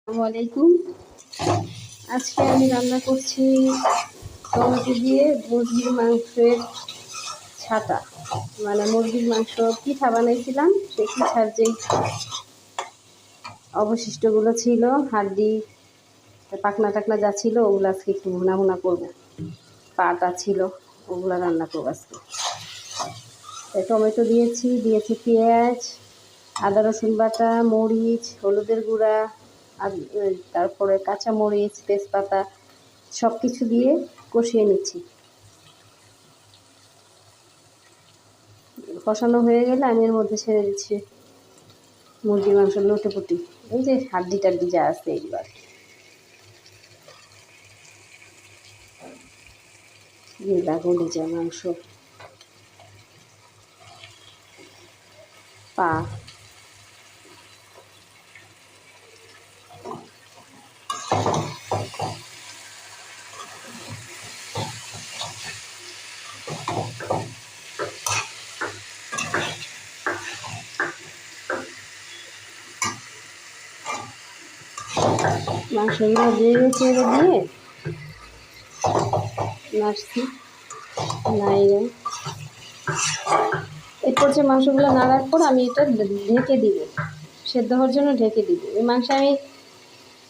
আসসালামু আলাইকুম। আজকে আমি রান্না করছি টমেটো দিয়ে মুরগির মাংসের ছাতা, মানে মুরগির মাংস পিঠা বানাইছিলাম। সেই পিঠার যেই অবশিষ্টগুলো ছিল, হাড্ডি পাখনা টাকনা যা ছিল, ওগুলো আজকে একটু ভুনা ভুনা করবো। পাটা ছিল, ওগুলো রান্না করবো আজকে। টমেটো দিয়েছি পেঁয়াজ, আদা রসুন বাটা, মরিচ, হলুদের গুঁড়া, আর তারপরে কাঁচামরিচ, তেজপাতা সব কিছু দিয়ে কষিয়ে নিচ্ছি। কষানো হয়ে গেলে আমি এর মধ্যে ছেড়ে দিচ্ছি মুরগির মাংসের লোটেপুটি, এই যে হাড্ডি টাড্ডি যা আছে এইবার। গলি যা মাংস, পা, মাংসগুলো নেড়ে চেড়ে দিয়ে নাড়ছি, নাড়িয়ে এরপর যে মাংসগুলো নাড়ার পর আমি এটা ঢেকে দিব, সেদ্ধ হওয়ার জন্য ঢেকে দিব। এই মাংসে আমি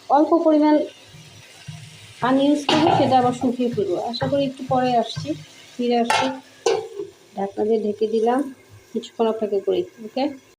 অল্প পরিমাণ পানি ইউজ করবো, সেটা আবার শুকিয়ে ফেলবো। আশা করি একটু পরে ফিরে আসছি। ঢাকনা দিয়ে ঢেকে দিলাম, কিছুক্ষণ অপেক্ষা করি। ওকে।